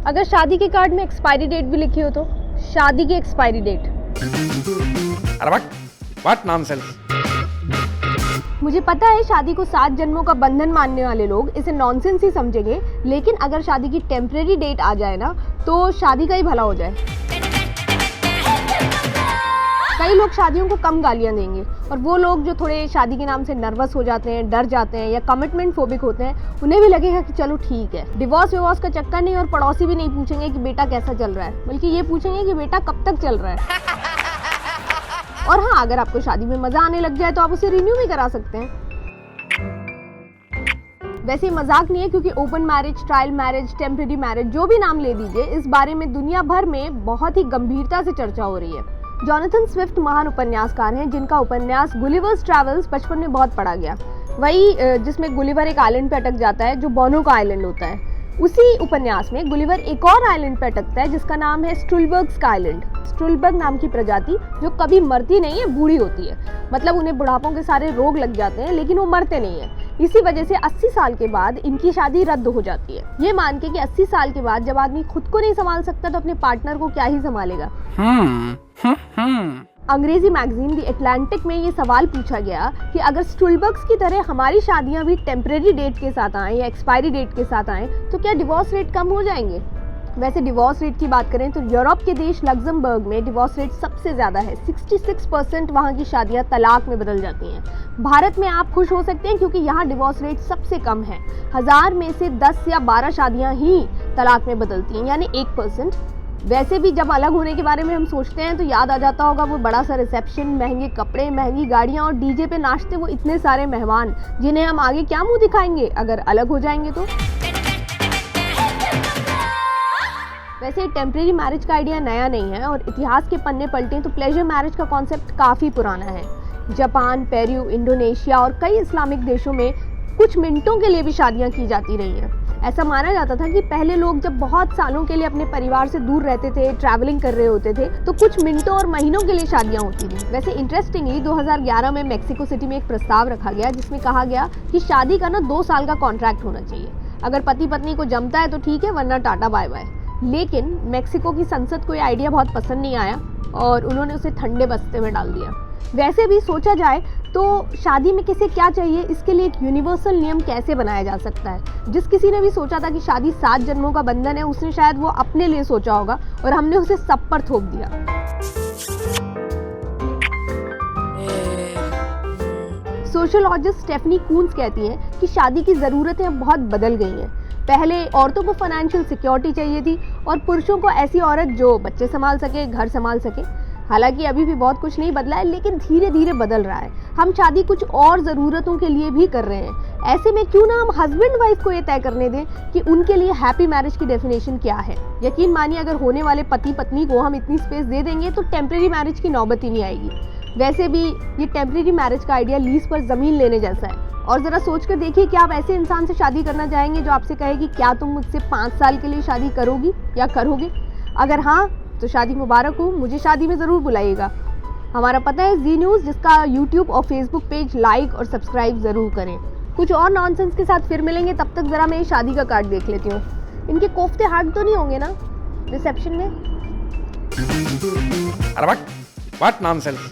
अगर शादी के कार्ड में एक्सपायरी डेट भी लिखी हो तो शादी की एक्सपायरी डेट। अरे व्हाट नॉनसेंस। मुझे पता है शादी को 7 जन्मों का बंधन मानने वाले लोग इसे नॉनसेंस ही समझेंगे, लेकिन अगर शादी की टेम्परेरी डेट आ जाए ना तो शादी का ही भला हो जाए। कई लोग शादियों को कम गालियां देंगे और वो लोग जो थोड़े शादी के नाम से नर्वस हो जाते हैं, डर जाते हैं या कमिटमेंट फोबिक होते हैं, उन्हें भी लगेगा कि चलो ठीक है, डिवोर्स विवोर्स का चक्कर नहीं और पड़ोसी भी नहीं पूछेंगे कि बेटा कैसा चल रहा है, बल्कि ये पूछेंगे कि बेटा कब तक चल रहा है। और हाँ, अगर आपको शादी में मजा आने लग जाए तो आप उसे रिन्यू भी करा सकते हैं। वैसे मजाक नहीं है, क्योंकि open marriage, trial marriage, temporary marriage, जो भी नाम ले दीजिए, इस बारे में दुनिया भर में बहुत ही गंभीरता से चर्चा हो रही है। जॉनथन स्विफ्ट महान उपन्यासकार हैं, जिनका उपन्यास गुलिवर्स ट्रैवल्स बचपन में बहुत पढ़ा गया। वही जिसमें गुलिवर एक आइलैंड पे अटक जाता है जो बोनो का आइलैंड होता है। उसी उपन्यास में गुलिवर एक और आइलैंड पे अटकता है जिसका नाम है स्ट्रुलबर्ग्स का आइलैंड। स्ट्रुलबर्ग नाम की प्रजाति जो कभी मरती नहीं है, बूढ़ी होती है, मतलब उन्हें बुढ़ापों के सारे रोग लग जाते हैं लेकिन वो मरते नहीं है। इसी वजह से 80 साल के बाद इनकी शादी रद्द हो जाती है, ये मान के कि 80 साल के बाद जब आदमी खुद को नहीं संभाल सकता तो अपने पार्टनर को क्या ही संभालेगा। अंग्रेजी मैगजीन द एटलांटिक में ये सवाल पूछा गया कि अगर स्ट्रुलबर्ग्स की तरह हमारी शादियां भी टेम्परेरी डेट के साथ आएं या एक्सपायरी डेट के साथ आएं तो क्या डिवोर्स रेट कम हो जाएंगे। वैसे डिवोर्स रेट की बात करें तो यूरोप के देश लग्जमबर्ग में डिवोर्स रेट सबसे ज़्यादा है। 66% वहाँ की शादियाँ तलाक में बदल जाती हैं। भारत में आप खुश हो सकते हैं क्योंकि यहाँ डिवोर्स रेट सबसे कम है। 1000 में से 10 या 12 शादियाँ ही तलाक में बदलती हैं, यानी 1%। वैसे भी जब अलग होने के बारे में हम सोचते हैं तो याद आ जाता होगा वो बड़ा सा रिसेप्शन, महंगे कपड़े, महंगी गाड़ियाँ और डीजे पे नाचते वो इतने सारे मेहमान, जिन्हें हम आगे क्या मुँह दिखाएंगे अगर अलग हो जाएंगे तो। वैसे टेम्परेरी मैरिज का आइडिया नया नहीं है और इतिहास के पन्ने पलटें तो प्लेजर मैरिज का कॉन्सेप्ट काफ़ी पुराना है। जापान, पेरू, इंडोनेशिया और कई इस्लामिक देशों में कुछ मिनटों के लिए भी शादियां की जाती रही हैं। ऐसा माना जाता था कि पहले लोग जब बहुत सालों के लिए अपने परिवार से दूर रहते थे, ट्रैवलिंग कर रहे होते थे, तो कुछ मिनटों और महीनों के लिए शादियां होती थी। वैसे इंटरेस्टिंगली 2011 में मेक्सिको सिटी में एक प्रस्ताव रखा गया जिसमें कहा गया कि शादी का 2 साल का कॉन्ट्रैक्ट होना चाहिए। अगर पति पत्नी को जमता है तो ठीक है, वरना टाटा बाय बाय। लेकिन मेक्सिको की संसद को ये आइडिया बहुत पसंद नहीं आया और उन्होंने उसे ठंडे बस्ते में डाल दिया। वैसे भी सोचा जाए तो शादी में किसे क्या चाहिए, इसके लिए एक यूनिवर्सल नियम कैसे बनाया जा सकता है। जिस किसी ने भी सोचा था कि शादी 7 जन्मों का बंधन है, उसने शायद वो अपने लिए सोचा होगा और हमने उसे सब पर थोप दिया। सोशियोलॉजिस्ट स्टेफनी कून्स कहती हैं कि शादी की ज़रूरतें अब बहुत बदल गई हैं। पहले औरतों को फाइनेंशियल सिक्योरिटी चाहिए थी और पुरुषों को ऐसी औरत जो बच्चे संभाल सके, घर संभाल सके। हालांकि अभी भी बहुत कुछ नहीं बदला है, लेकिन धीरे धीरे बदल रहा है। हम शादी कुछ और ज़रूरतों के लिए भी कर रहे हैं। ऐसे में क्यों ना हम हस्बैंड वाइफ को ये तय करने दें कि उनके लिए हैप्पी मैरिज की डेफिनेशन क्या है। यकीन मानिए, अगर होने वाले पति पत्नी को हम इतनी स्पेस दे देंगे तो टेम्परेरी मैरिज की नौबत ही नहीं आएगी। वैसे भी ये टेम्परेरी मैरिज का आइडिया लीज पर ज़मीन लेने जैसा है। और ज़रा सोच कर देखिए कि आप ऐसे इंसान से शादी करना चाहेंगे जो आपसे कहे कि क्या तुम मुझसे 5 साल के लिए शादी करोगी या करोगे। अगर हाँ तो शादी मुबारक हो, मुझे शादी में ज़रूर बुलाइएगा। हमारा पता है जी न्यूज़, जिसका यूट्यूब और फेसबुक पेज लाइक और सब्सक्राइब ज़रूर करें। कुछ और नॉनसेंस के साथ फिर मिलेंगे, तब तक ज़रा मैं ये शादी का कार्ड देख लेती हूँ। इनके कोफ्ते हार्ड तो नहीं होंगे ना रिसेप्शन में। अरे व्हाट नॉनसेंस।